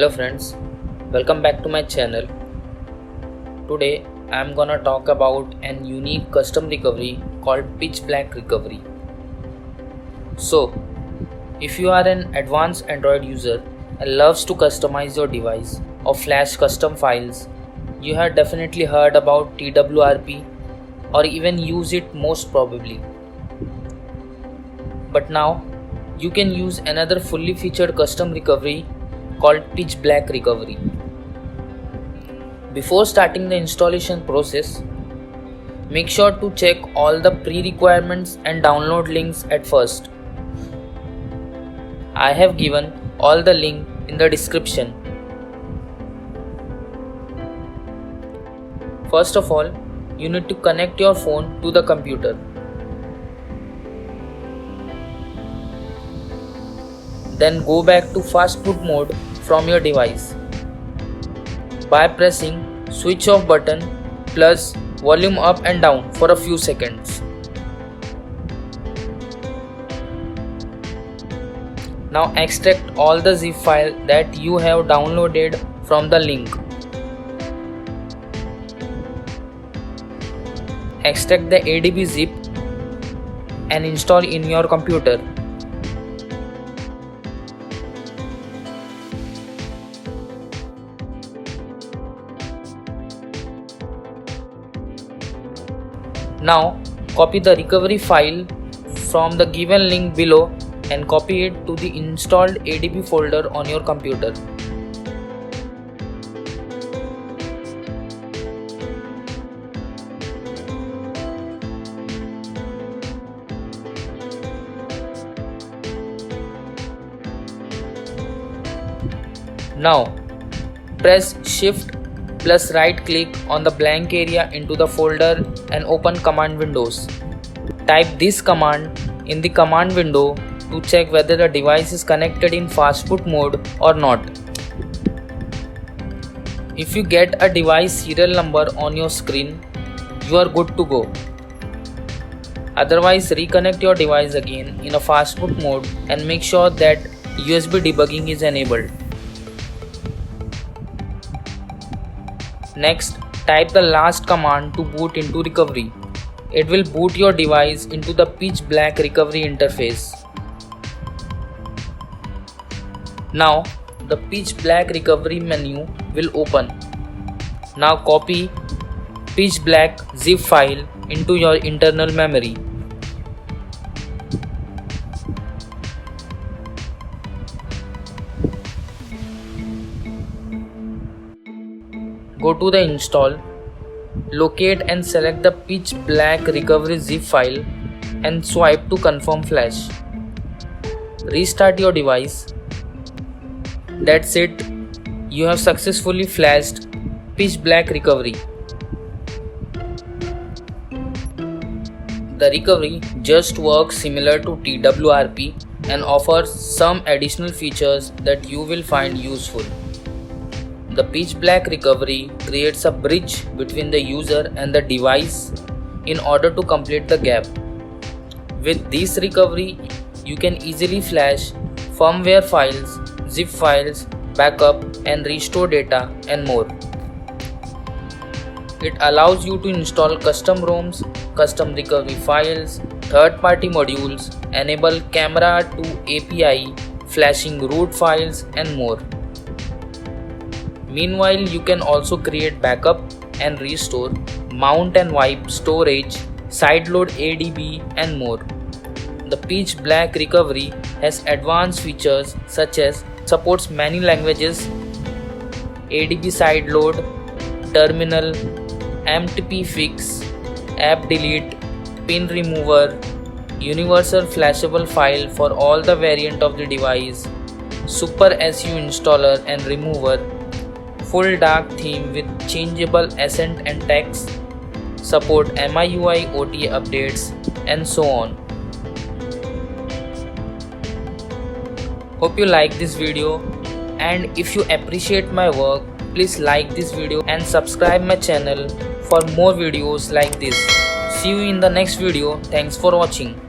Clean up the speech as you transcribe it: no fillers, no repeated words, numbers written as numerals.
Hello friends, welcome back to my channel. Today I am gonna talk about an unique custom recovery called pitch black recovery. So, if you are an advanced Android user and loves to customize your device or flash custom files, you have definitely heard about TWRP or even use it most probably. But now you can use another fully featured custom recovery called pitch black recovery. Before starting the installation process, make sure to check all the pre-requirements and download links at first. I have given all the link in the description. First of all, you need to connect your phone to the computer. Then go back to fast boot mode from your device by pressing switch off button plus volume up and down for a few seconds. Now extract all the zip file that you have downloaded from the link. Extract the ADB zip and install in your computer. Now copy the recovery file from the given link below and copy it to the installed ADB folder on your computer. Now press Shift plus right click on the blank area into the folder and open command windows. Type this command in the command window to check whether the device is connected in fast boot mode or not. If you get a device serial number on your screen, you are good to go. Otherwise, reconnect your device again in a fast boot mode and make sure that USB debugging is enabled. Next, type the last command to boot into recovery. It will boot your device into the pitch black recovery interface. Now, the pitch black recovery menu will open. Now copy pitch black zip file into your internal memory. Go to the install, locate and select the pitch black recovery zip file and swipe to confirm flash. Restart your device. That's it, you have successfully flashed pitch black recovery. The recovery just works similar to TWRP and offers some additional features that you will find useful. The pitch black recovery creates a bridge between the user and the device in order to complete the gap. With this recovery, you can easily flash firmware files, zip files, backup and restore data and more. It allows you to install custom ROMs, custom recovery files, third-party modules, enable camera to API, flashing root files and more. Meanwhile, you can also create backup and restore, mount and wipe storage, sideload ADB and more. The pitch black recovery has advanced features such as supports many languages, ADB sideload, terminal, MTP fix, app delete, pin remover, universal flashable file for all the variant of the device, super SU installer and remover, full dark theme with changeable accent and text, support MIUI OTA updates and so on. Hope you like this video, and if you appreciate my work, please like this video and subscribe my channel for more videos like this. See you in the next video. Thanks for watching.